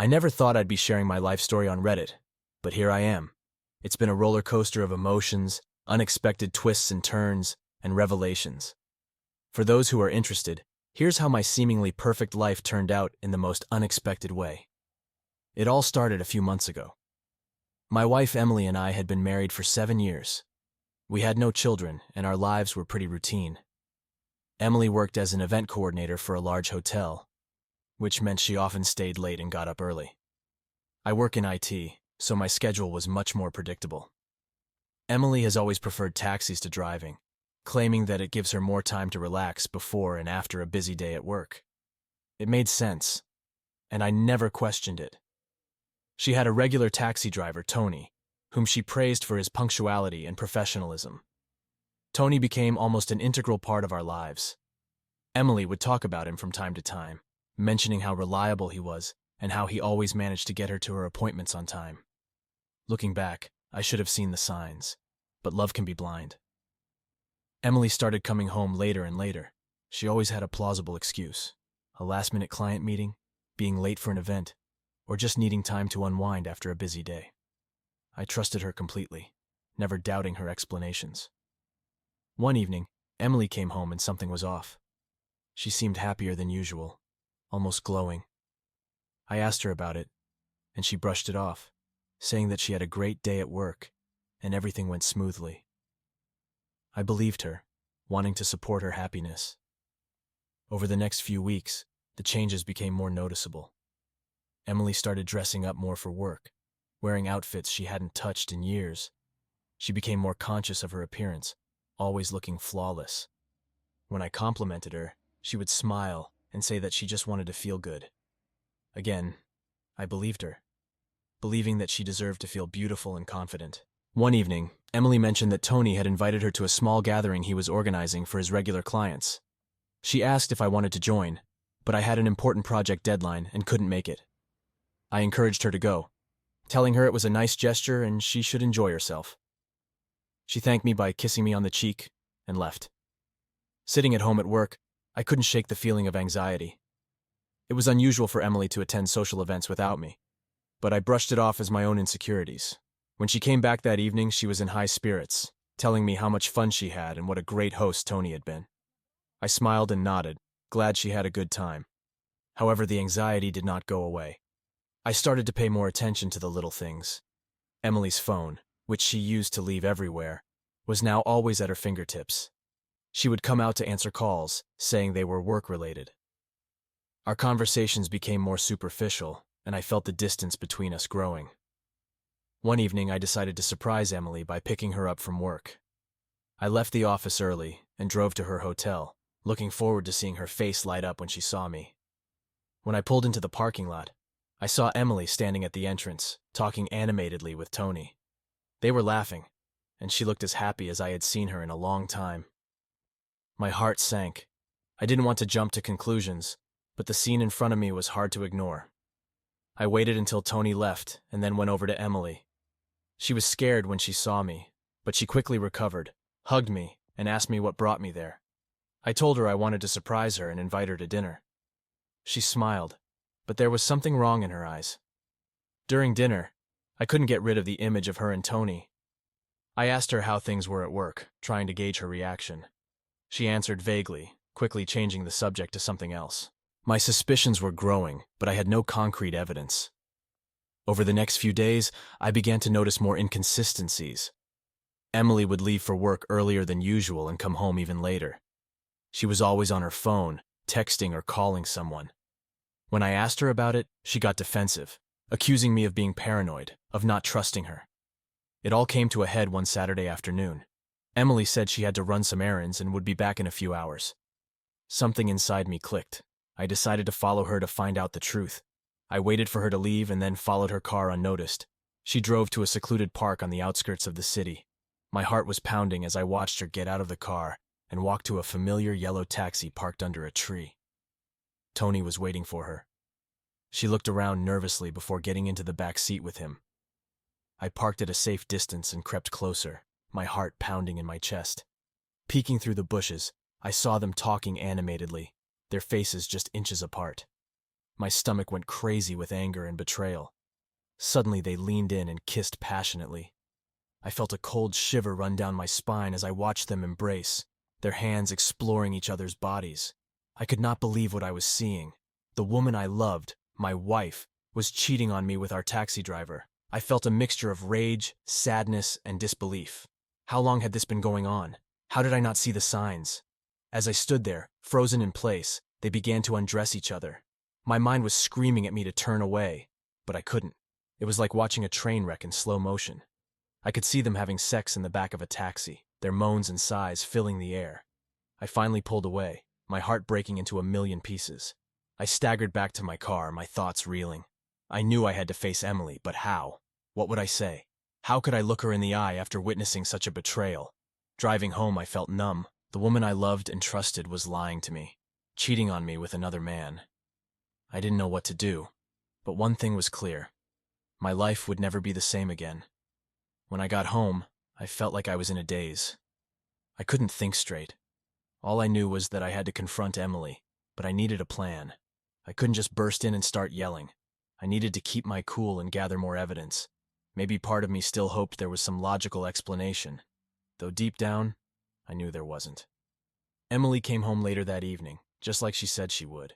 I never thought I'd be sharing my life story on Reddit, but here I am. It's been a roller coaster of emotions, unexpected twists and turns, and revelations. For those who are interested, here's how my seemingly perfect life turned out in the most unexpected way. It all started a few months ago. My wife Emily and I had been married for 7 years. We had no children, and our lives were pretty routine. Emily worked as an event coordinator for a large hotel, which meant she often stayed late and got up early. I work in IT, so my schedule was much more predictable. Emily has always preferred taxis to driving, claiming that it gives her more time to relax before and after a busy day at work. It made sense, and I never questioned it. She had a regular taxi driver, Tony, whom she praised for his punctuality and professionalism. Tony became almost an integral part of our lives. Emily would talk about him from time to time, mentioning how reliable he was and how he always managed to get her to her appointments on time. Looking back, I should have seen the signs, but love can be blind. Emily started coming home later and later. She always had a plausible excuse: a last-minute client meeting, being late for an event, or just needing time to unwind after a busy day. I trusted her completely, never doubting her explanations. One evening, Emily came home and something was off. She seemed happier than usual, almost glowing. I asked her about it, and she brushed it off, saying that she had a great day at work and everything went smoothly. I believed her, wanting to support her happiness. Over the next few weeks, the changes became more noticeable. Emily started dressing up more for work, wearing outfits she hadn't touched in years. She became more conscious of her appearance, always looking flawless. When I complimented her, she would smile and say that she just wanted to feel good. Again, I believed her, believing that she deserved to feel beautiful and confident. One evening, Emily mentioned that Tony had invited her to a small gathering he was organizing for his regular clients. She asked if I wanted to join, but I had an important project deadline and couldn't make it. I encouraged her to go, telling her it was a nice gesture and she should enjoy herself. She thanked me by kissing me on the cheek and left. Sitting at home at work, I couldn't shake the feeling of anxiety. It was unusual for Emily to attend social events without me, but I brushed it off as my own insecurities. When she came back that evening, she was in high spirits, telling me how much fun she had and what a great host Tony had been. I smiled and nodded, glad she had a good time. However, the anxiety did not go away. I started to pay more attention to the little things. Emily's phone, which she used to leave everywhere, was now always at her fingertips. She would come out to answer calls, saying they were work-related. Our conversations became more superficial, and I felt the distance between us growing. One evening, I decided to surprise Emily by picking her up from work. I left the office early and drove to her hotel, looking forward to seeing her face light up when she saw me. When I pulled into the parking lot, I saw Emily standing at the entrance, talking animatedly with Tony. They were laughing, and she looked as happy as I had seen her in a long time. My heart sank. I didn't want to jump to conclusions, but the scene in front of me was hard to ignore. I waited until Tony left and then went over to Emily. She was scared when she saw me, but she quickly recovered, hugged me, and asked me what brought me there. I told her I wanted to surprise her and invite her to dinner. She smiled, but there was something wrong in her eyes. During dinner, I couldn't get rid of the image of her and Tony. I asked her how things were at work, trying to gauge her reaction. She answered vaguely, quickly changing the subject to something else. My suspicions were growing, but I had no concrete evidence. Over the next few days, I began to notice more inconsistencies. Emily would leave for work earlier than usual and come home even later. She was always on her phone, texting or calling someone. When I asked her about it, she got defensive, accusing me of being paranoid, of not trusting her. It all came to a head one Saturday afternoon. Emily said she had to run some errands and would be back in a few hours. Something inside me clicked. I decided to follow her to find out the truth. I waited for her to leave and then followed her car unnoticed. She drove to a secluded park on the outskirts of the city. My heart was pounding as I watched her get out of the car and walk to a familiar yellow taxi parked under a tree. Tony was waiting for her. She looked around nervously before getting into the back seat with him. I parked at a safe distance and crept closer, my heart pounding in my chest. Peeking through the bushes, I saw them talking animatedly, their faces just inches apart. My stomach went crazy with anger and betrayal. Suddenly they leaned in and kissed passionately. I felt a cold shiver run down my spine as I watched them embrace, their hands exploring each other's bodies. I could not believe what I was seeing. The woman I loved, my wife, was cheating on me with our taxi driver. I felt a mixture of rage, sadness, and disbelief. How long had this been going on? How did I not see the signs? As I stood there, frozen in place, they began to undress each other. My mind was screaming at me to turn away, but I couldn't. It was like watching a train wreck in slow motion. I could see them having sex in the back of a taxi, their moans and sighs filling the air. I finally pulled away, my heart breaking into a million pieces. I staggered back to my car, my thoughts reeling. I knew I had to face Emily, but how? What would I say? How could I look her in the eye after witnessing such a betrayal? Driving home, I felt numb. The woman I loved and trusted was lying to me, cheating on me with another man. I didn't know what to do, but one thing was clear. My life would never be the same again. When I got home, I felt like I was in a daze. I couldn't think straight. All I knew was that I had to confront Emily, but I needed a plan. I couldn't just burst in and start yelling. I needed to keep my cool and gather more evidence. Maybe part of me still hoped there was some logical explanation, though deep down, I knew there wasn't. Emily came home later that evening, just like she said she would.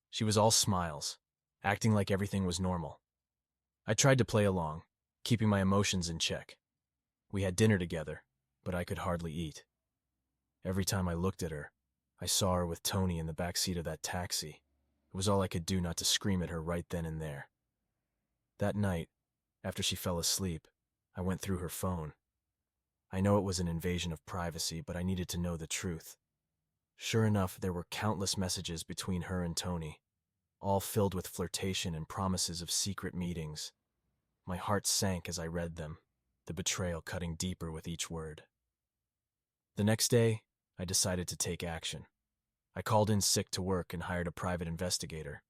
She was all smiles, acting like everything was normal. I tried to play along, keeping my emotions in check. We had dinner together, but I could hardly eat. Every time I looked at her, I saw her with Tony in the back seat of that taxi. It was all I could do not to scream at her right then and there. That night, after she fell asleep, I went through her phone. I know it was an invasion of privacy, but I needed to know the truth. Sure enough, there were countless messages between her and Tony, all filled with flirtation and promises of secret meetings. My heart sank as I read them, the betrayal cutting deeper with each word. The next day, I decided to take action. I called in sick to work and hired a private investigator.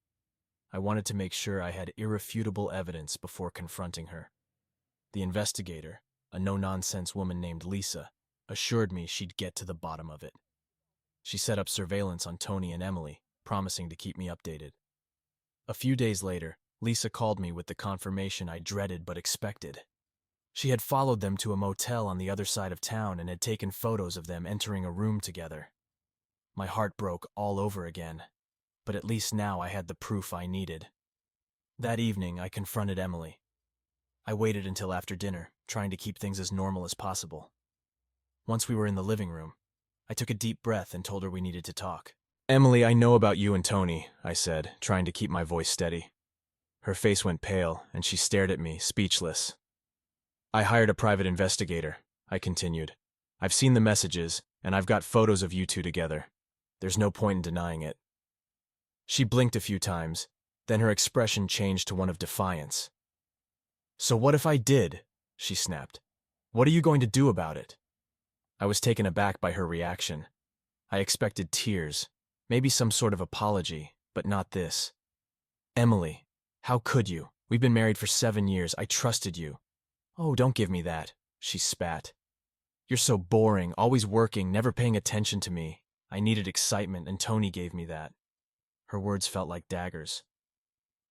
I wanted to make sure I had irrefutable evidence before confronting her. The investigator, a no-nonsense woman named Lisa, assured me she'd get to the bottom of it. She set up surveillance on Tony and Emily, promising to keep me updated. A few days later, Lisa called me with the confirmation I dreaded but expected. She had followed them to a motel on the other side of town and had taken photos of them entering a room together. My heart broke all over again, but at least now I had the proof I needed. That evening, I confronted Emily. I waited until after dinner, trying to keep things as normal as possible. Once we were in the living room, I took a deep breath and told her we needed to talk. "Emily, I know about you and Tony," I said, trying to keep my voice steady. Her face went pale, and she stared at me, speechless. "I hired a private investigator," I continued. "I've seen the messages, and I've got photos of you two together. There's no point in denying it." She blinked a few times, then her expression changed to one of defiance. "So what if I did?" she snapped. "What are you going to do about it?" I was taken aback by her reaction. I expected tears, maybe some sort of apology, but not this. "Emily, how could you? We've been married for 7 years. I trusted you." "Oh, don't give me that," she spat. "You're so boring, always working, never paying attention to me. I needed excitement, and Tony gave me that." Her words felt like daggers.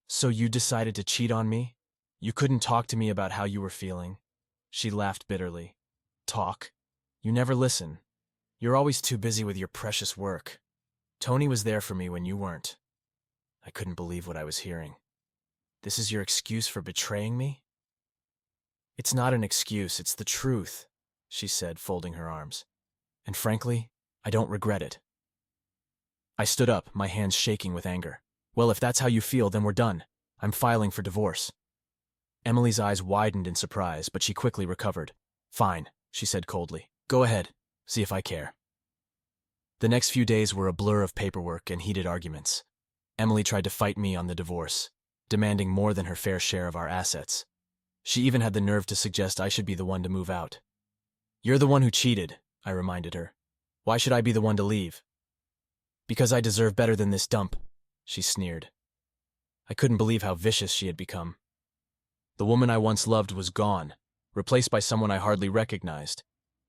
"So you decided to cheat on me? You couldn't talk to me about how you were feeling?" She laughed bitterly. "Talk? You never listen. You're always too busy with your precious work. Tony was there for me when you weren't." I couldn't believe what I was hearing. "This is your excuse for betraying me?" "It's not an excuse, it's the truth," she said, folding her arms. "And frankly, I don't regret it." I stood up, my hands shaking with anger. "Well, if that's how you feel, then we're done. I'm filing for divorce." Emily's eyes widened in surprise, but she quickly recovered. "Fine," she said coldly. "Go ahead. See if I care." The next few days were a blur of paperwork and heated arguments. Emily tried to fight me on the divorce, demanding more than her fair share of our assets. She even had the nerve to suggest I should be the one to move out. "You're the one who cheated," I reminded her. "Why should I be the one to leave?" "Because I deserve better than this dump," she sneered. I couldn't believe how vicious she had become. The woman I once loved was gone, replaced by someone I hardly recognized.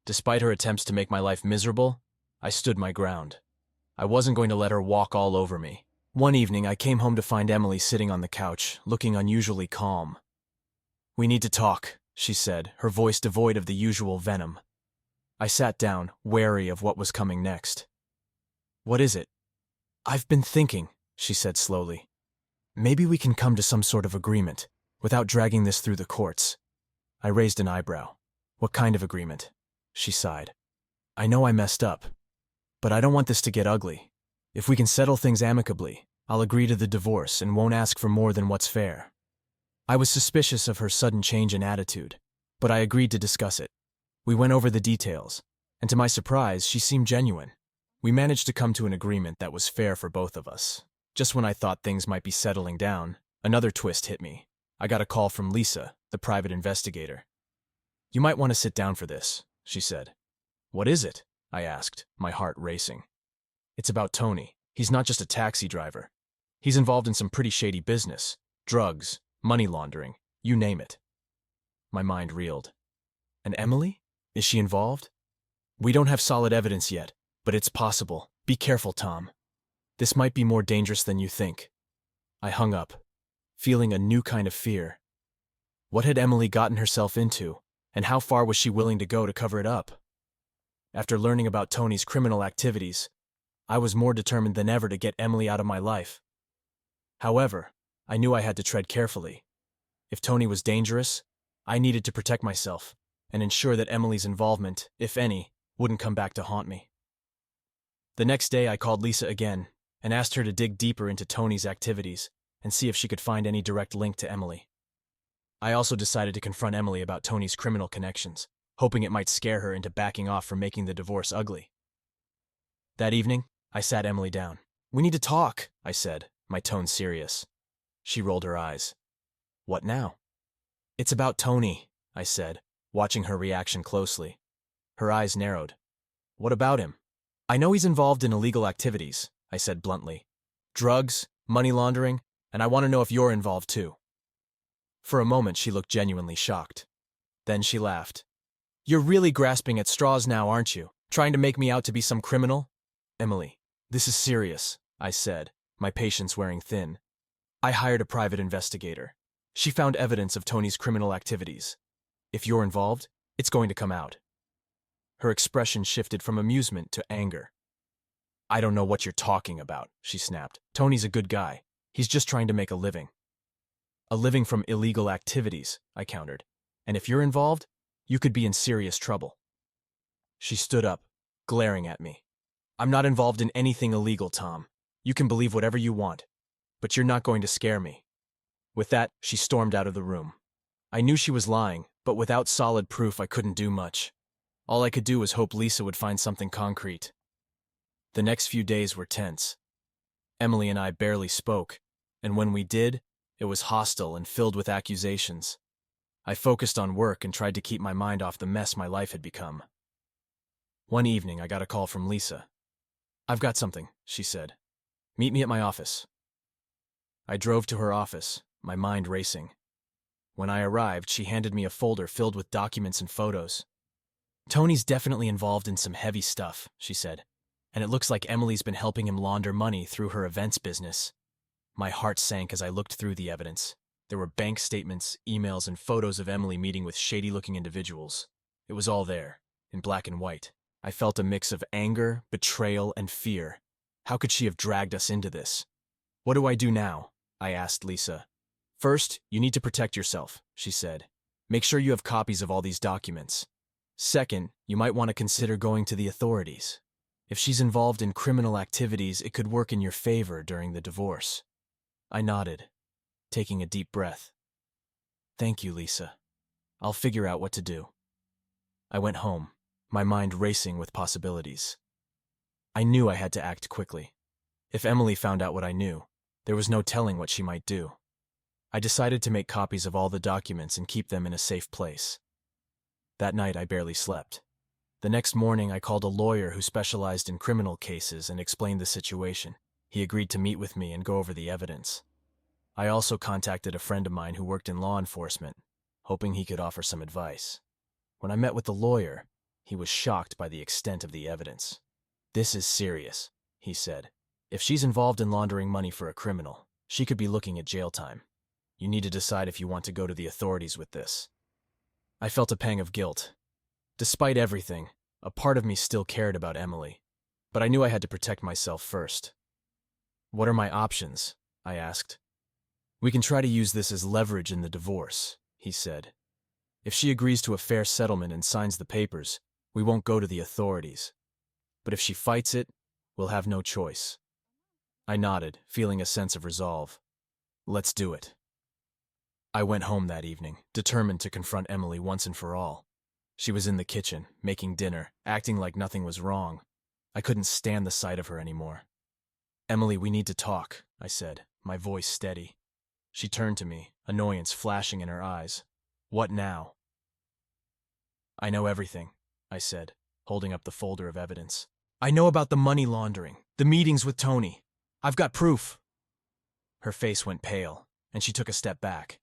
Despite her attempts to make my life miserable, I stood my ground. I wasn't going to let her walk all over me. One evening, I came home to find Emily sitting on the couch, looking unusually calm. "We need to talk," she said, her voice devoid of the usual venom. I sat down, wary of what was coming next. "What is it?" "I've been thinking," she said slowly. "Maybe we can come to some sort of agreement, without dragging this through the courts." I raised an eyebrow. "What kind of agreement?" She sighed. "I know I messed up, but I don't want this to get ugly. If we can settle things amicably, I'll agree to the divorce and won't ask for more than what's fair." I was suspicious of her sudden change in attitude, but I agreed to discuss it. We went over the details, and to my surprise, she seemed genuine. We managed to come to an agreement that was fair for both of us. Just when I thought things might be settling down, another twist hit me. I got a call from Lisa, the private investigator. "You might want to sit down for this," she said. "What is it?" I asked, my heart racing. "It's about Tony. He's not just a taxi driver. He's involved in some pretty shady business. Drugs, money laundering, you name it." My mind reeled. "And Emily? Is she involved?" "We don't have solid evidence yet, but it's possible. Be careful, Tom. This might be more dangerous than you think." I hung up, feeling a new kind of fear. What had Emily gotten herself into, and how far was she willing to go to cover it up? After learning about Tony's criminal activities, I was more determined than ever to get Emily out of my life. However, I knew I had to tread carefully. If Tony was dangerous, I needed to protect myself and ensure that Emily's involvement, if any, wouldn't come back to haunt me. The next day, I called Lisa again and asked her to dig deeper into Tony's activities and see if she could find any direct link to Emily. I also decided to confront Emily about Tony's criminal connections, hoping it might scare her into backing off from making the divorce ugly. That evening, I sat Emily down. "We need to talk," I said, my tone serious. She rolled her eyes. "What now?" "It's about Tony," I said, watching her reaction closely. Her eyes narrowed. "What about him?" "I know he's involved in illegal activities," I said bluntly. "Drugs, money laundering, and I want to know if you're involved too." For a moment, she looked genuinely shocked. Then she laughed. "You're really grasping at straws now, aren't you? Trying to make me out to be some criminal?" "Emily, this is serious," I said, my patience wearing thin. "I hired a private investigator. She found evidence of Tony's criminal activities. If you're involved, it's going to come out." Her expression shifted from amusement to anger. "I don't know what you're talking about," she snapped. "Tony's a good guy. He's just trying to make a living." "A living from illegal activities," I countered. "And if you're involved, you could be in serious trouble." She stood up, glaring at me. "I'm not involved in anything illegal, Tom. You can believe whatever you want, but you're not going to scare me." With that, she stormed out of the room. I knew she was lying, but without solid proof, I couldn't do much. All I could do was hope Lisa would find something concrete. The next few days were tense. Emily and I barely spoke, and when we did, it was hostile and filled with accusations. I focused on work and tried to keep my mind off the mess my life had become. One evening, I got a call from Lisa. "I've got something," she said. "Meet me at my office." I drove to her office, my mind racing. When I arrived, she handed me a folder filled with documents and photos. "Tony's definitely involved in some heavy stuff," she said, "and it looks like Emily's been helping him launder money through her events business." My heart sank as I looked through the evidence. There were bank statements, emails, and photos of Emily meeting with shady-looking individuals. It was all there, in black and white. I felt a mix of anger, betrayal, and fear. How could she have dragged us into this? "What do I do now?" I asked Lisa. "First, you need to protect yourself," she said. "Make sure you have copies of all these documents. Second, you might want to consider going to the authorities. If she's involved in criminal activities, it could work in your favor during the divorce." I nodded, taking a deep breath. "Thank you, Lisa. I'll figure out what to do." I went home, my mind racing with possibilities. I knew I had to act quickly. If Emily found out what I knew, there was no telling what she might do. I decided to make copies of all the documents and keep them in a safe place. That night, I barely slept. The next morning, I called a lawyer who specialized in criminal cases and explained the situation. He agreed to meet with me and go over the evidence. I also contacted a friend of mine who worked in law enforcement, hoping he could offer some advice. When I met with the lawyer, he was shocked by the extent of the evidence. "This is serious," he said. If she's involved in laundering money for a criminal, she could be looking at jail time. You need to decide if you want to go to the authorities with this. I felt a pang of guilt. Despite everything, a part of me still cared about Emily, but I knew I had to protect myself first. What are my options? I asked. We can try to use this as leverage in the divorce, he said. If she agrees to a fair settlement and signs the papers, we won't go to the authorities. But if she fights it, we'll have no choice. I nodded, feeling a sense of resolve. Let's do it. I went home that evening, determined to confront Emily once and for all. She was in the kitchen, making dinner, acting like nothing was wrong. I couldn't stand the sight of her anymore. Emily, we need to talk, I said, my voice steady. She turned to me, annoyance flashing in her eyes. What now? I know everything, I said, holding up the folder of evidence. I know about the money laundering, the meetings with Tony. I've got proof. Her face went pale, and she took a step back.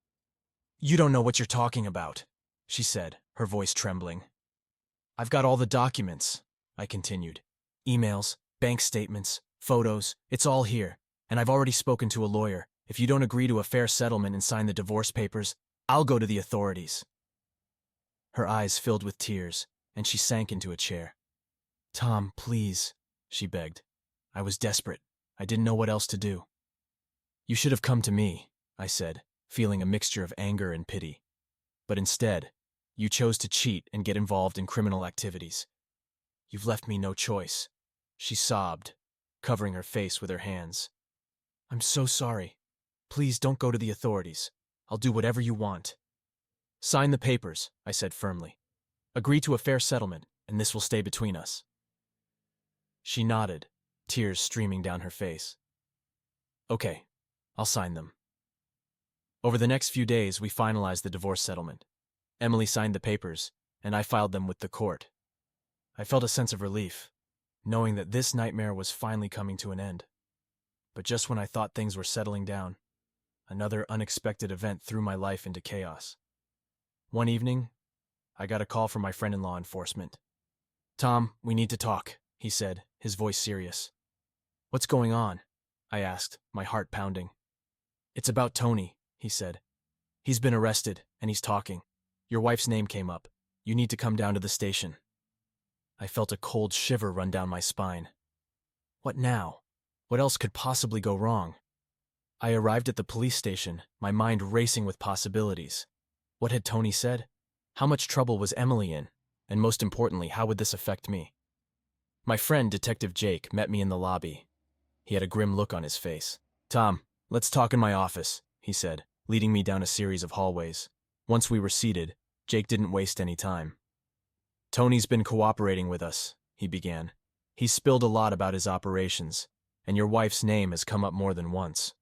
You don't know what you're talking about, she said, her voice trembling. I've got all the documents, I continued. Emails, bank statements, photos, it's all here, and I've already spoken to a lawyer. If you don't agree to a fair settlement and sign the divorce papers, I'll go to the authorities. Her eyes filled with tears, and she sank into a chair. Tom, please, she begged. I was desperate. I didn't know what else to do. You should have come to me, I said, feeling a mixture of anger and pity. But instead, you chose to cheat and get involved in criminal activities. You've left me no choice. She sobbed, covering her face with her hands. I'm so sorry. Please don't go to the authorities. I'll do whatever you want. Sign the papers, I said firmly. Agree to a fair settlement, and this will stay between us. She nodded, tears streaming down her face. Okay, I'll sign them. Over the next few days, we finalized the divorce settlement. Emily signed the papers, and I filed them with the court. I felt a sense of relief, knowing that this nightmare was finally coming to an end. But just when I thought things were settling down, another unexpected event threw my life into chaos. One evening, I got a call from my friend in law enforcement. Tom, we need to talk, he said, his voice serious. What's going on? I asked, my heart pounding. It's about Tony, he said. He's been arrested, and he's talking. Your wife's name came up. You need to come down to the station. I felt a cold shiver run down my spine. What now? What else could possibly go wrong? I arrived at the police station, my mind racing with possibilities. What had Tony said? How much trouble was Emily in? And most importantly, how would this affect me? My friend, Detective Jake, met me in the lobby. He had a grim look on his face. Tom, let's talk in my office, he said, leading me down a series of hallways. Once we were seated, Jake didn't waste any time. Tony's been cooperating with us, he began. He's spilled a lot about his operations, and your wife's name has come up more than once.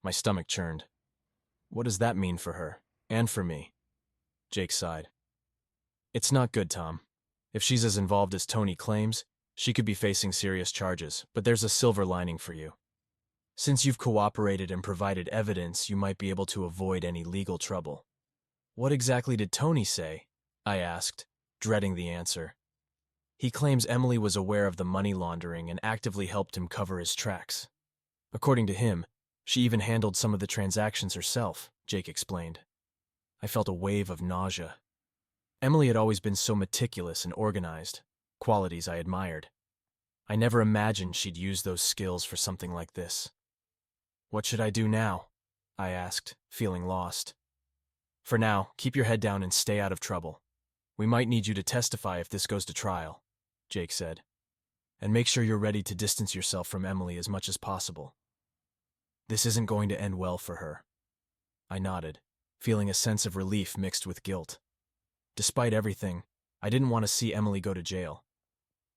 My stomach churned. What does that mean for her? And for me? Jake sighed. It's not good, Tom. If she's as involved as Tony claims, she could be facing serious charges, but there's a silver lining for you. Since you've cooperated and provided evidence, you might be able to avoid any legal trouble. What exactly did Tony say? I asked, dreading the answer. He claims Emily was aware of the money laundering and actively helped him cover his tracks. According to him, she even handled some of the transactions herself, Jake explained. I felt a wave of nausea. Emily had always been so meticulous and organized, qualities I admired. I never imagined she'd use those skills for something like this. What should I do now? I asked, feeling lost. For now, keep your head down and stay out of trouble. We might need you to testify if this goes to trial, Jake said. And make sure you're ready to distance yourself from Emily as much as possible. This isn't going to end well for her. I nodded, feeling a sense of relief mixed with guilt. Despite everything, I didn't want to see Emily go to jail.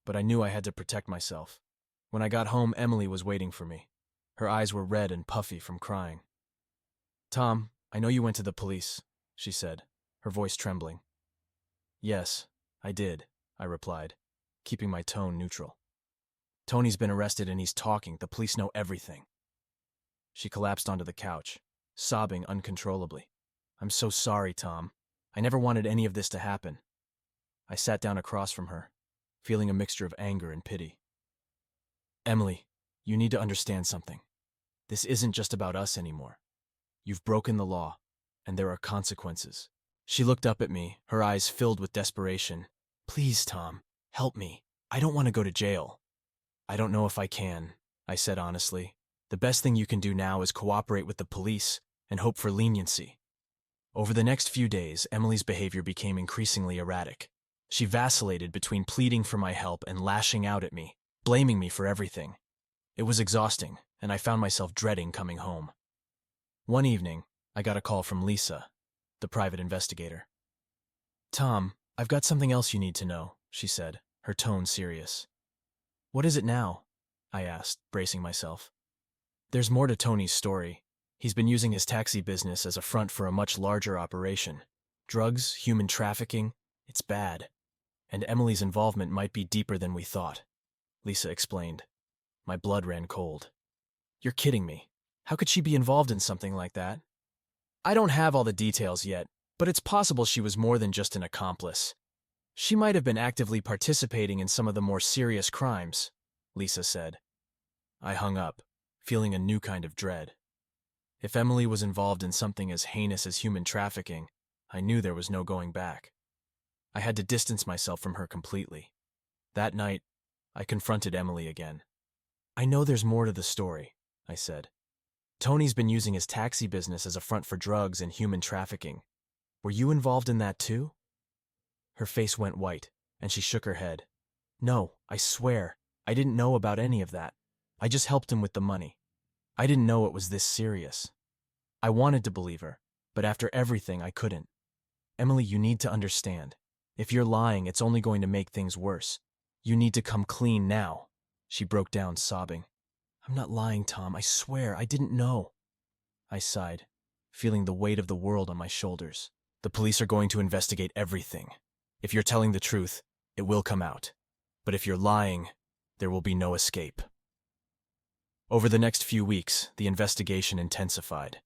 But I knew I had to protect myself. When I got home, Emily was waiting for me. Her eyes were red and puffy from crying. Tom, I know you went to the police, she said, her voice trembling. Yes, I did, I replied, keeping my tone neutral. Tony's been arrested and he's talking. The police know everything. She collapsed onto the couch, sobbing uncontrollably. I'm so sorry, Tom. I never wanted any of this to happen. I sat down across from her, feeling a mixture of anger and pity. Emily, You need to understand something. This isn't just about us anymore. You've broken the law, and there are consequences. She looked up at me, her eyes filled with desperation. Please, Tom, help me. I don't want to go to jail. I don't know if I can, I said honestly. The best thing you can do now is cooperate with the police and hope for leniency. Over the next few days, Emily's behavior became increasingly erratic. She vacillated between pleading for my help and lashing out at me, blaming me for everything. It was exhausting, and I found myself dreading coming home. One evening, I got a call from Lisa, the private investigator. Tom, I've got something else you need to know, she said, her tone serious. What is it now? I asked, bracing myself. There's more to Tony's story. He's been using his taxi business as a front for a much larger operation. Drugs, human trafficking, it's bad. And Emily's involvement might be deeper than we thought, Lisa explained. My blood ran cold. You're kidding me. How could she be involved in something like that? I don't have all the details yet, but it's possible she was more than just an accomplice. She might have been actively participating in some of the more serious crimes, Lisa said. I hung up, feeling a new kind of dread. If Emily was involved in something as heinous as human trafficking, I knew there was no going back. I had to distance myself from her completely. That night, I confronted Emily again. I know there's more to the story, I said. Tony's been using his taxi business as a front for drugs and human trafficking. Were you involved in that too? Her face went white, and she shook her head. No, I swear, I didn't know about any of that. I just helped him with the money. I didn't know it was this serious. I wanted to believe her, but after everything, I couldn't. Emily, you need to understand. If you're lying, it's only going to make things worse. You need to come clean now. She broke down, sobbing. I'm not lying, Tom. I swear, I didn't know. I sighed, feeling the weight of the world on my shoulders. The police are going to investigate everything. If you're telling the truth, it will come out. But if you're lying, there will be no escape. Over the next few weeks, the investigation intensified.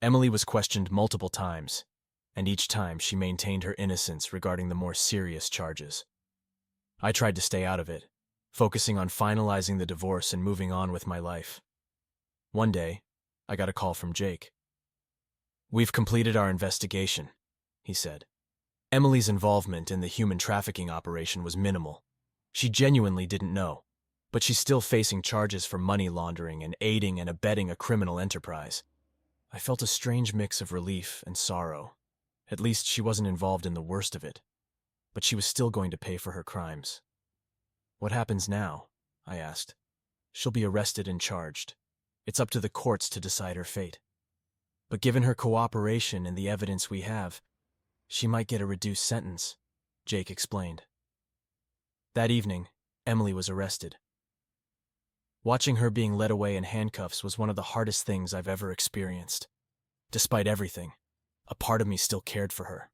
Emily was questioned multiple times, and each time she maintained her innocence regarding the more serious charges. I tried to stay out of it, focusing on finalizing the divorce and moving on with my life. One day, I got a call from Jake. We've completed our investigation, he said. Emily's involvement in the human trafficking operation was minimal. She genuinely didn't know, but she's still facing charges for money laundering and aiding and abetting a criminal enterprise. I felt a strange mix of relief and sorrow. At least she wasn't involved in the worst of it, but she was still going to pay for her crimes. What happens now? I asked. She'll be arrested and charged. It's up to the courts to decide her fate. But given her cooperation and the evidence we have, she might get a reduced sentence, Jake explained. That evening, Emily was arrested. Watching her being led away in handcuffs was one of the hardest things I've ever experienced. Despite everything, a part of me still cared for her.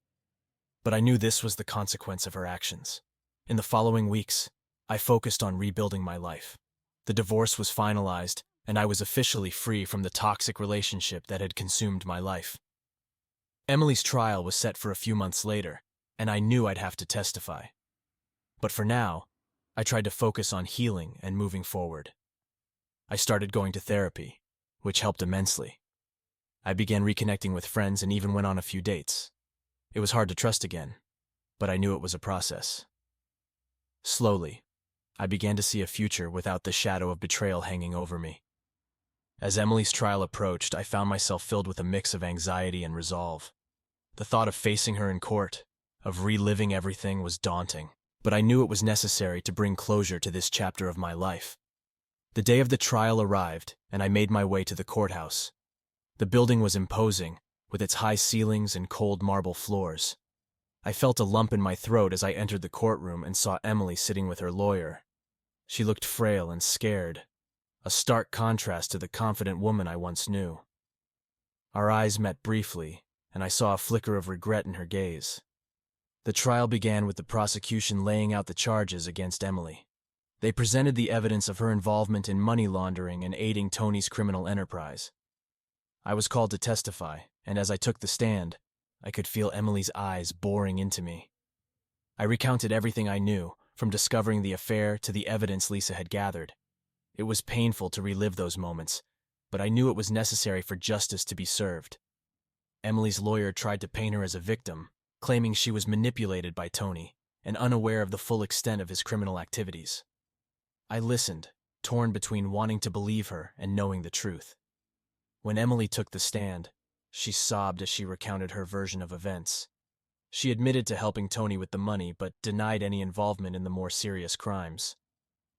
But I knew this was the consequence of her actions. In the following weeks, I focused on rebuilding my life. The divorce was finalized, and I was officially free from the toxic relationship that had consumed my life. Emily's trial was set for a few months later, and I knew I'd have to testify. But for now, I tried to focus on healing and moving forward. I started going to therapy, which helped immensely. I began reconnecting with friends and even went on a few dates. It was hard to trust again, but I knew it was a process. Slowly, I began to see a future without the shadow of betrayal hanging over me. As Emily's trial approached, I found myself filled with a mix of anxiety and resolve. The thought of facing her in court, of reliving everything, was daunting, but I knew it was necessary to bring closure to this chapter of my life. The day of the trial arrived, and I made my way to the courthouse. The building was imposing, with its high ceilings and cold marble floors. I felt a lump in my throat as I entered the courtroom and saw Emily sitting with her lawyer. She looked frail and scared, a stark contrast to the confident woman I once knew. Our eyes met briefly, and I saw a flicker of regret in her gaze. The trial began with the prosecution laying out the charges against Emily. They presented the evidence of her involvement in money laundering and aiding Tony's criminal enterprise. I was called to testify, and as I took the stand, I could feel Emily's eyes boring into me. I recounted everything I knew, from discovering the affair to the evidence Lisa had gathered. It was painful to relive those moments, but I knew it was necessary for justice to be served. Emily's lawyer tried to paint her as a victim, claiming she was manipulated by Tony and unaware of the full extent of his criminal activities. I listened, torn between wanting to believe her and knowing the truth. When Emily took the stand, she sobbed as she recounted her version of events. She admitted to helping Tony with the money but denied any involvement in the more serious crimes.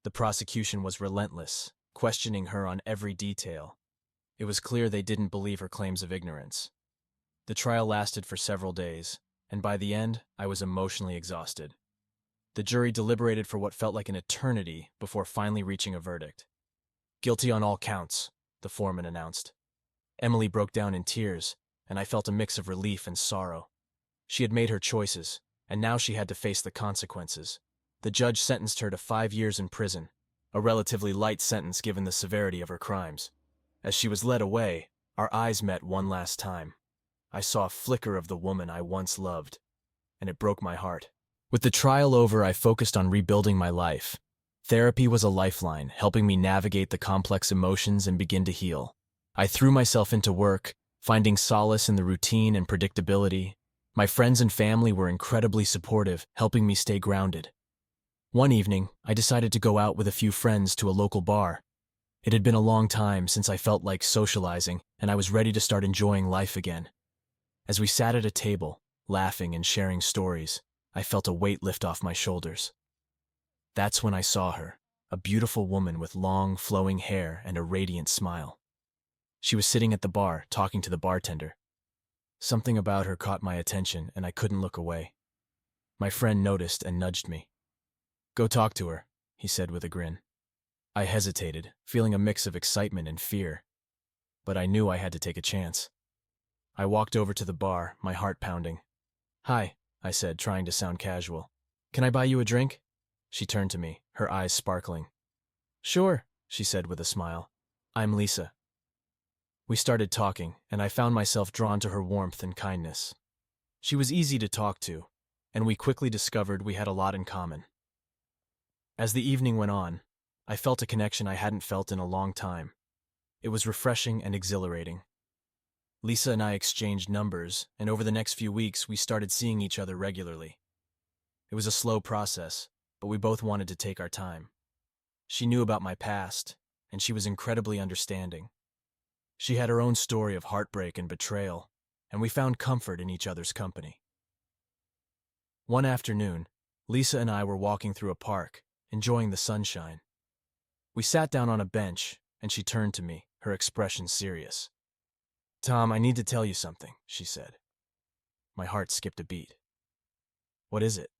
The prosecution was relentless, questioning her on every detail. It was clear they didn't believe her claims of ignorance. The trial lasted for several days, and by the end, I was emotionally exhausted. The jury deliberated for what felt like an eternity before finally reaching a verdict. "Guilty on all counts," the foreman announced. Emily broke down in tears, and I felt a mix of relief and sorrow. She had made her choices, and now she had to face the consequences. The judge sentenced her to 5 years in prison, a relatively light sentence given the severity of her crimes. As she was led away, our eyes met one last time. I saw a flicker of the woman I once loved, and it broke my heart. With the trial over, I focused on rebuilding my life. Therapy was a lifeline, helping me navigate the complex emotions and begin to heal. I threw myself into work, finding solace in the routine and predictability. My friends and family were incredibly supportive, helping me stay grounded. One evening, I decided to go out with a few friends to a local bar. It had been a long time since I felt like socializing, and I was ready to start enjoying life again. As we sat at a table, laughing and sharing stories, I felt a weight lift off my shoulders. That's when I saw her, a beautiful woman with long, flowing hair and a radiant smile. She was sitting at the bar, talking to the bartender. Something about her caught my attention, and I couldn't look away. My friend noticed and nudged me. "Go talk to her," he said with a grin. I hesitated, feeling a mix of excitement and fear, but I knew I had to take a chance. I walked over to the bar, my heart pounding. "Hi," I said, trying to sound casual. "Can I buy you a drink?" She turned to me, her eyes sparkling. "Sure," she said with a smile. "I'm Lisa." We started talking, and I found myself drawn to her warmth and kindness. She was easy to talk to, and we quickly discovered we had a lot in common. As the evening went on, I felt a connection I hadn't felt in a long time. It was refreshing and exhilarating. Lisa and I exchanged numbers, and over the next few weeks, we started seeing each other regularly. It was a slow process, but we both wanted to take our time. She knew about my past, and she was incredibly understanding. She had her own story of heartbreak and betrayal, and we found comfort in each other's company. One afternoon, Lisa and I were walking through a park, enjoying the sunshine. We sat down on a bench, and she turned to me, her expression serious. "Tom, I need to tell you something," she said. My heart skipped a beat. "What is it?"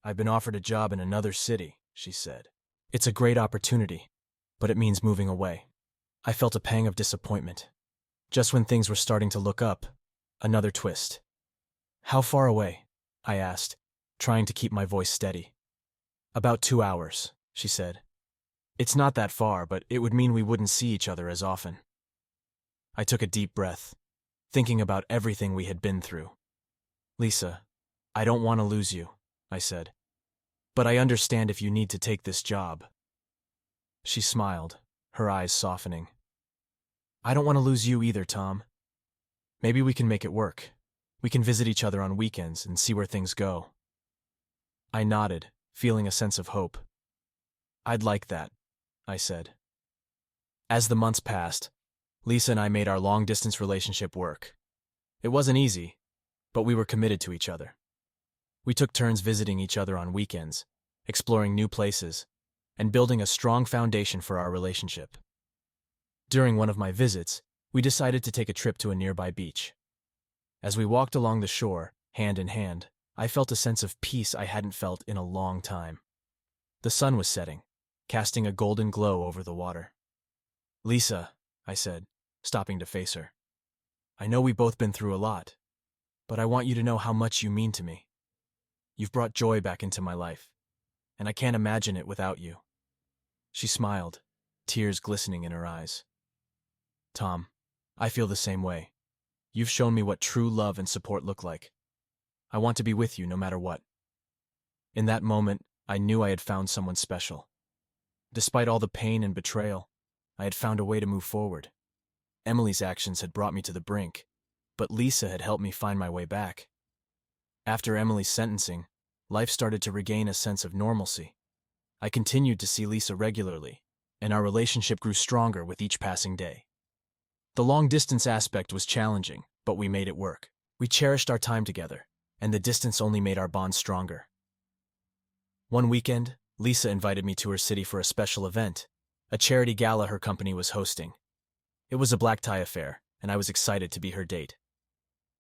"I've been offered a job in another city," she said. "It's a great opportunity, but it means moving away." I felt a pang of disappointment. Just when things were starting to look up, another twist. "How far away?" I asked, trying to keep my voice steady. "About 2 hours," she said. "It's not that far, but it would mean we wouldn't see each other as often." I took a deep breath, thinking about everything we had been through. "Lisa, I don't want to lose you," I said. "But I understand if you need to take this job." She smiled, her eyes softening. "I don't want to lose you either, Tom. Maybe we can make it work. We can visit each other on weekends and see where things go." I nodded, feeling a sense of hope. "I'd like that," I said. As the months passed, Lisa and I made our long-distance relationship work. It wasn't easy, but we were committed to each other. We took turns visiting each other on weekends, exploring new places, and building a strong foundation for our relationship. During one of my visits, we decided to take a trip to a nearby beach. As we walked along the shore, hand in hand, I felt a sense of peace I hadn't felt in a long time. The sun was setting, casting a golden glow over the water. "Lisa," I said, stopping to face her. "I know we've both been through a lot, but I want you to know how much you mean to me. You've brought joy back into my life, and I can't imagine it without you." She smiled, tears glistening in her eyes. "Tom, I feel the same way. You've shown me what true love and support look like. I want to be with you no matter what." In that moment, I knew I had found someone special. Despite all the pain and betrayal, I had found a way to move forward. Emily's actions had brought me to the brink, but Lisa had helped me find my way back. After Emily's sentencing, life started to regain a sense of normalcy. I continued to see Lisa regularly, and our relationship grew stronger with each passing day. The long-distance aspect was challenging, but we made it work. We cherished our time together, and the distance only made our bond stronger. One weekend, Lisa invited me to her city for a special event, a charity gala her company was hosting. It was a black tie affair, and I was excited to be her date.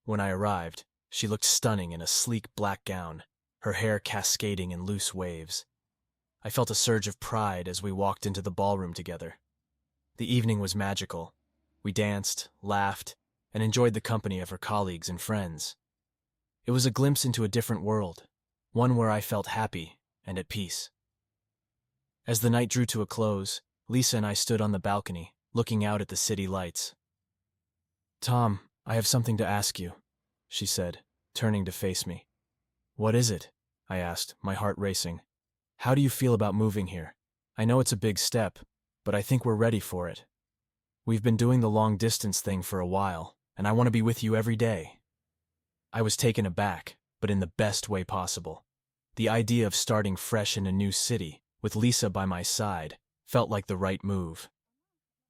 When I arrived, she looked stunning in a sleek black gown, her hair cascading in loose waves. I felt a surge of pride as we walked into the ballroom together. The evening was magical. We danced, laughed, and enjoyed the company of her colleagues and friends. It was a glimpse into a different world, one where I felt happy and at peace. As the night drew to a close, Lisa and I stood on the balcony, looking out at the city lights. "Tom, I have something to ask you," she said, turning to face me. "What is it?" I asked, my heart racing. "How do you feel about moving here? I know it's a big step, but I think we're ready for it. We've been doing the long-distance thing for a while, and I want to be with you every day." I was taken aback, but in the best way possible. The idea of starting fresh in a new city, with Lisa by my side, felt like the right move.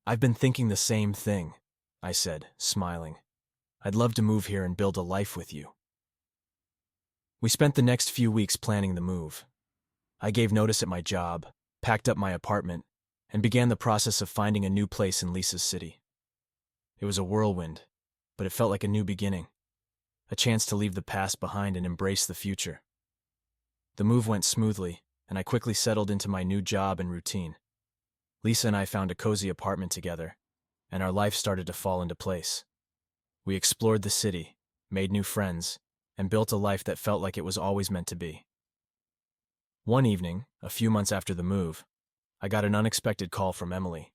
"I've been thinking the same thing," I said, smiling. "I'd love to move here and build a life with you." We spent the next few weeks planning the move. I gave notice at my job, packed up my apartment, and began the process of finding a new place in Lisa's city. It was a whirlwind, but it felt like a new beginning, a chance to leave the past behind and embrace the future. The move went smoothly, and I quickly settled into my new job and routine. Lisa and I found a cozy apartment together, and our life started to fall into place. We explored the city, made new friends, and built a life that felt like it was always meant to be. One evening, a few months after the move, I got an unexpected call from Emily.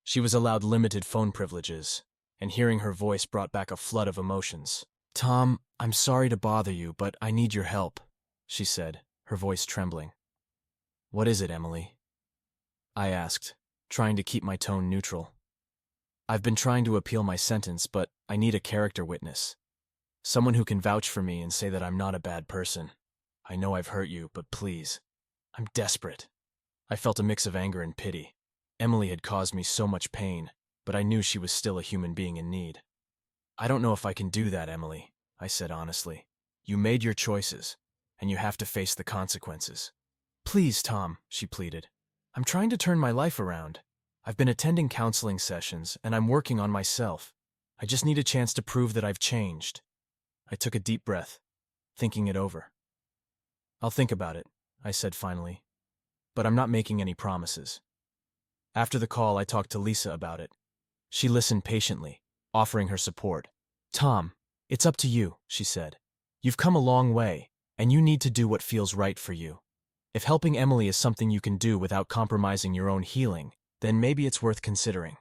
She was allowed limited phone privileges, and hearing her voice brought back a flood of emotions. "Tom, I'm sorry to bother you, but I need your help," she said, her voice trembling. "What is it, Emily?" I asked, trying to keep my tone neutral. "I've been trying to appeal my sentence, but I need a character witness. Someone who can vouch for me and say that I'm not a bad person. I know I've hurt you, but please, I'm desperate." I felt a mix of anger and pity. Emily had caused me so much pain, but I knew she was still a human being in need. "I don't know if I can do that, Emily," I said honestly. "You made your choices, and you have to face the consequences." "Please, Tom," she pleaded. "I'm trying to turn my life around. I've been attending counseling sessions, and I'm working on myself. I just need a chance to prove that I've changed." I took a deep breath, thinking it over. "I'll think about it," I said finally, "but I'm not making any promises." After the call, I talked to Lisa about it. She listened patiently, offering her support. "Tom, it's up to you," she said. "You've come a long way, and you need to do what feels right for you. If helping Emily is something you can do without compromising your own healing, then maybe it's worth considering."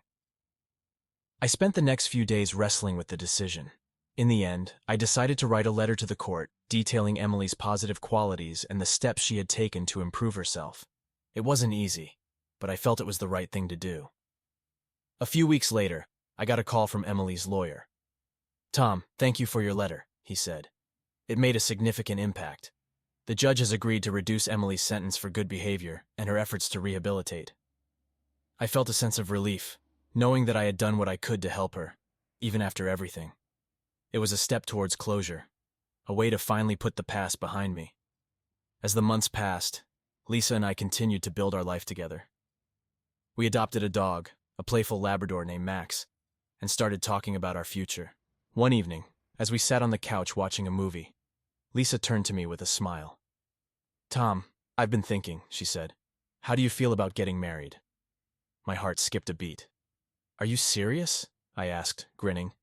I spent the next few days wrestling with the decision. In the end, I decided to write a letter to the court detailing Emily's positive qualities and the steps she had taken to improve herself. It wasn't easy, but I felt it was the right thing to do. A few weeks later, I got a call from Emily's lawyer. "Tom, thank you for your letter," he said. "It made a significant impact. The judge has agreed to reduce Emily's sentence for good behavior and her efforts to rehabilitate." I felt a sense of relief, knowing that I had done what I could to help her, even after everything. It was a step towards closure, a way to finally put the past behind me. As the months passed, Lisa and I continued to build our life together. We adopted a dog, a playful Labrador named Max, and started talking about our future. One evening, as we sat on the couch watching a movie, Lisa turned to me with a smile. "Tom, I've been thinking," she said. "How do you feel about getting married?" My heart skipped a beat. "Are you serious?" I asked, grinning.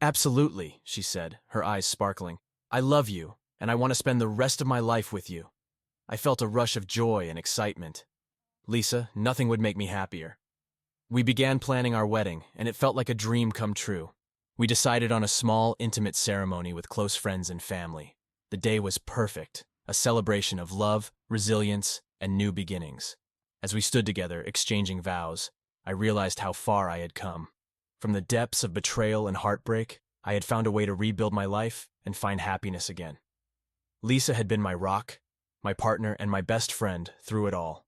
"Absolutely," she said, her eyes sparkling. "I love you, and I want to spend the rest of my life with you." I felt a rush of joy and excitement. "Lisa, nothing would make me happier." We began planning our wedding, and it felt like a dream come true. We decided on a small, intimate ceremony with close friends and family. The day was perfect, a celebration of love, resilience, and new beginnings. As we stood together, exchanging vows, I realized how far I had come. From the depths of betrayal and heartbreak, I had found a way to rebuild my life and find happiness again. Lisa had been my rock, my partner, and my best friend through it all.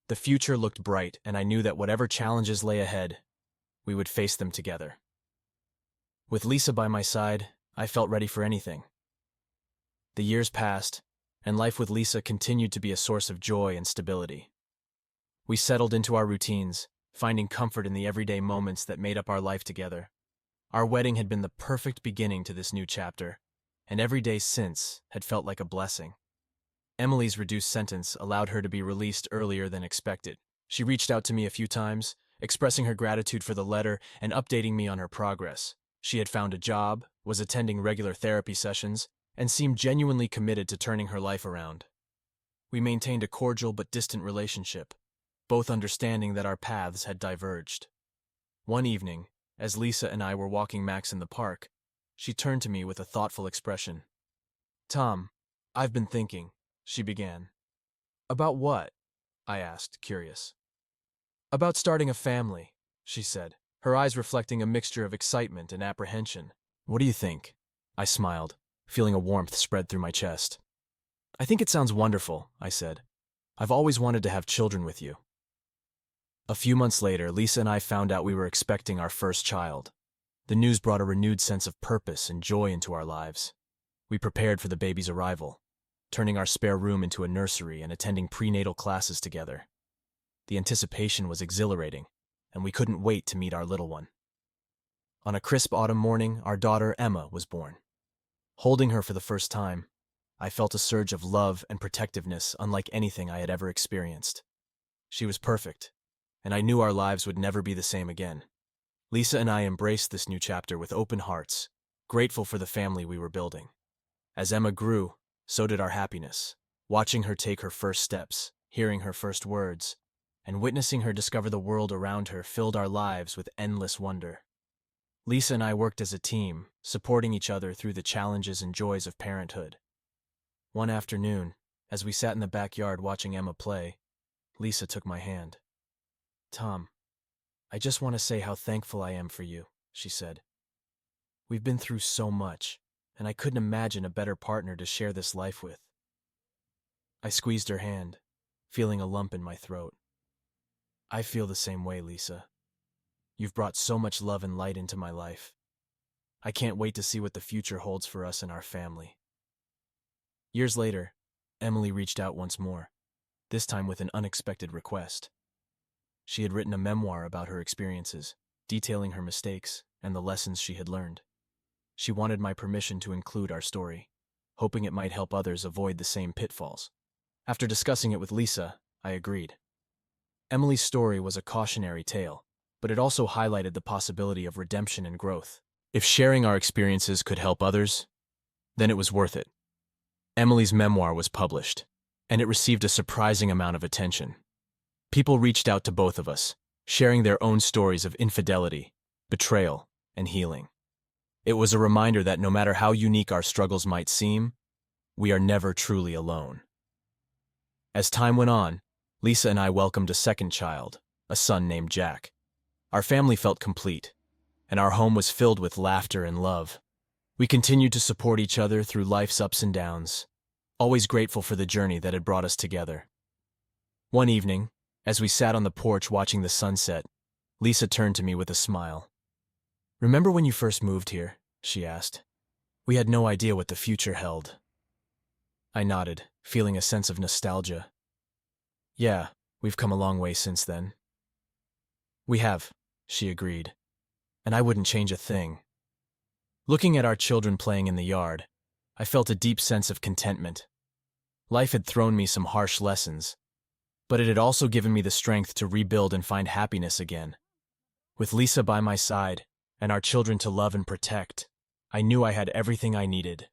The future looked bright, and I knew that whatever challenges lay ahead, we would face them together. With Lisa by my side, I felt ready for anything. The years passed, and life with Lisa continued to be a source of joy and stability. We settled into our routines, finding comfort in the everyday moments that made up our life together. Our wedding had been the perfect beginning to this new chapter, and every day since had felt like a blessing. Emily's reduced sentence allowed her to be released earlier than expected. She reached out to me a few times, expressing her gratitude for the letter and updating me on her progress. She had found a job, was attending regular therapy sessions, and seemed genuinely committed to turning her life around. We maintained a cordial but distant relationship, both understanding that our paths had diverged. One evening, as Lisa and I were walking Max in the park, she turned to me with a thoughtful expression. "Tom, I've been thinking," she began. "About what?" I asked, curious. "About starting a family," she said, her eyes reflecting a mixture of excitement and apprehension. "What do you think?" I smiled, feeling a warmth spread through my chest. "I think it sounds wonderful," I said. "I've always wanted to have children with you." A few months later, Lisa and I found out we were expecting our first child. The news brought a renewed sense of purpose and joy into our lives. We prepared for the baby's arrival, turning our spare room into a nursery and attending prenatal classes together. The anticipation was exhilarating, and we couldn't wait to meet our little one. On a crisp autumn morning, our daughter Emma was born. Holding her for the first time, I felt a surge of love and protectiveness unlike anything I had ever experienced. She was perfect, and I knew our lives would never be the same again. Lisa and I embraced this new chapter with open hearts, grateful for the family we were building. As Emma grew, so did our happiness. Watching her take her first steps, hearing her first words, and witnessing her discover the world around her filled our lives with endless wonder. Lisa and I worked as a team, supporting each other through the challenges and joys of parenthood. One afternoon, as we sat in the backyard watching Emma play, Lisa took my hand. "Tom, I just want to say how thankful I am for you," she said. "We've been through so much, and I couldn't imagine a better partner to share this life with." I squeezed her hand, feeling a lump in my throat. "I feel the same way, Lisa. You've brought so much love and light into my life. I can't wait to see what the future holds for us and our family." Years later, Emily reached out once more, this time with an unexpected request. She had written a memoir about her experiences, detailing her mistakes and the lessons she had learned. She wanted my permission to include our story, hoping it might help others avoid the same pitfalls. After discussing it with Lisa, I agreed. Emily's story was a cautionary tale, but it also highlighted the possibility of redemption and growth. If sharing our experiences could help others, then it was worth it. Emily's memoir was published, and it received a surprising amount of attention. People reached out to both of us, sharing their own stories of infidelity, betrayal, and healing. It was a reminder that no matter how unique our struggles might seem, we are never truly alone. As time went on, Lisa and I welcomed a second child, a son named Jack. Our family felt complete, and our home was filled with laughter and love. We continued to support each other through life's ups and downs, always grateful for the journey that had brought us together. One evening, as we sat on the porch watching the sunset, Lisa turned to me with a smile. "Remember when you first moved here?" she asked. "We had no idea what the future held." I nodded, feeling a sense of nostalgia. "Yeah, we've come a long way since then." "We have," she agreed, "and I wouldn't change a thing." Looking at our children playing in the yard, I felt a deep sense of contentment. Life had thrown me some harsh lessons, but it had also given me the strength to rebuild and find happiness again. With Lisa by my side, and our children to love and protect, I knew I had everything I needed